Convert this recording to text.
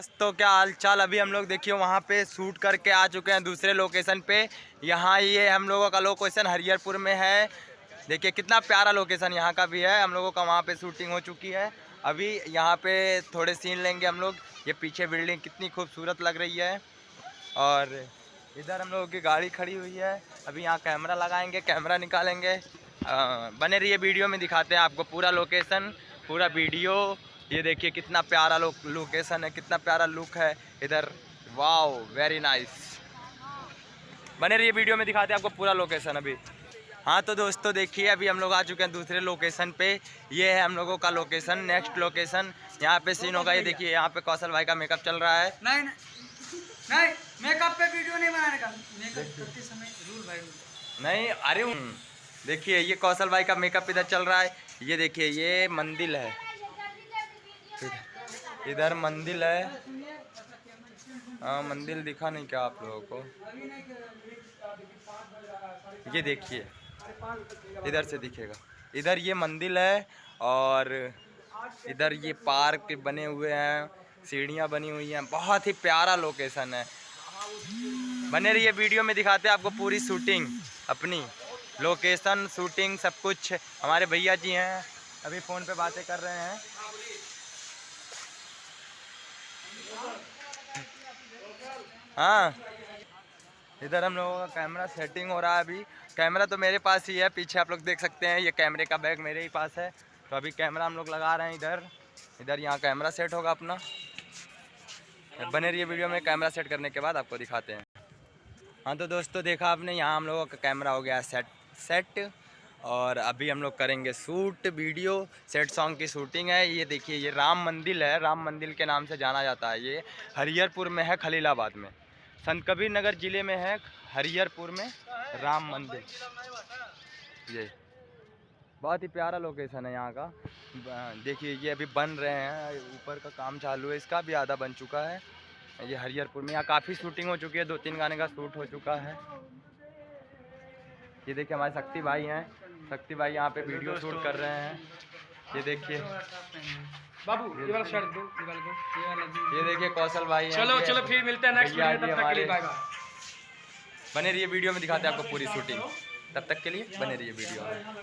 दोस्तों क्या हाल चाल। अभी हम लोग देखिए वहाँ पे शूट करके आ चुके हैं दूसरे लोकेशन पे। यहाँ ये हम लोगों का लोकेशन हरिहरपुर में है। देखिए कितना प्यारा लोकेशन यहाँ का भी है। हम लोगों का वहाँ पे शूटिंग हो चुकी है। अभी यहाँ पे थोड़े सीन लेंगे हम लोग। ये पीछे बिल्डिंग कितनी खूबसूरत लग रही है और इधर हम लोगों की गाड़ी खड़ी हुई है। अभी यहाँ कैमरा लगाएंगे, कैमरा निकालेंगे। बने रहिए, वीडियो में दिखाते हैं आपको पूरा लोकेशन, पूरा वीडियो। ये देखिए कितना प्यारा लोकेशन है, कितना प्यारा लुक है इधर। Wow very nice. बने रहिए, वीडियो में दिखाते हैं आपको पूरा लोकेशन अभी। हाँ तो दोस्तों देखिए अभी हम लोग आ चुके हैं दूसरे लोकेशन पे। ये है हम लोगों का लोकेशन, नेक्स्ट लोकेशन। यहाँ पे सीन होगा, ये देखिए यहाँ पे कौशल भाई का मेकअप चल रहा है। नहीं मेकअप पे वीडियो नहीं बनाने का, मेकअप करते समय रूल भाई नहीं अरे देखिए ये कौशल भाई का मेकअप इधर चल रहा है। ये देखिए ये मंदिर है, इधर मंदिर है। हाँ मंदिर दिखा नहीं क्या आप लोगों को? ये देखिए इधर से दिखेगा, इधर ये मंदिर है और इधर ये पार्क बने हुए हैं, सीढ़ियाँ बनी हुई हैं। बहुत ही प्यारा लोकेशन है। बने रहिए, वीडियो में दिखाते हैं आपको पूरी शूटिंग अपनी, लोकेशन शूटिंग सब कुछ। हमारे भैया जी हैं अभी फ़ोन पे बातें कर रहे हैं। हाँ इधर हम लोगों का कैमरा सेटिंग हो रहा है अभी। कैमरा तो मेरे पास ही है, पीछे आप लोग देख सकते हैं ये कैमरे का बैग मेरे ही पास है। तो अभी कैमरा हम लोग लगा रहे हैं इधर यहाँ कैमरा सेट होगा अपना। बने रहिए वीडियो में, कैमरा सेट करने के बाद आपको दिखाते हैं। हाँ तो दोस्तों देखा आपने, यहाँ हम लोगों का कैमरा हो गया सेट और अभी हम लोग करेंगे शूट वीडियो। सेट सॉन्ग की शूटिंग है। ये देखिए ये राम मंदिर है, राम मंदिर के नाम से जाना जाता है। ये हरिहरपुर में है, खलीलाबाद में, संत कबीर नगर ज़िले में है, हरिहरपुर में राम मंदिर। ये बहुत ही प्यारा लोकेशन है यहाँ का। देखिए ये अभी बन रहे हैं, ऊपर का काम चालू है, इसका भी आधा बन चुका है। ये हरिहरपुर में यहाँ काफ़ी शूटिंग हो चुकी है, 2-3 गाने का शूट हो चुका है। ये देखिए हमारे शक्ति भाई हैं, शक्ति भाई यहाँ पे वीडियो शूट कर रहे हैं। ये देखिए बाबू ये वाला शर्ट दो, ये वाला दो, ये वाला दो। ये देखिए कौशल भाई हैं। चलो चलो फिर मिलते हैं नेक्स्ट वीडियो, तब तक के लिए बाय बाय। बने रहिए, वीडियो में दिखाते हैं आपको पूरी शूटिंग। तब तक के लिए बने रहिए वीडियो में।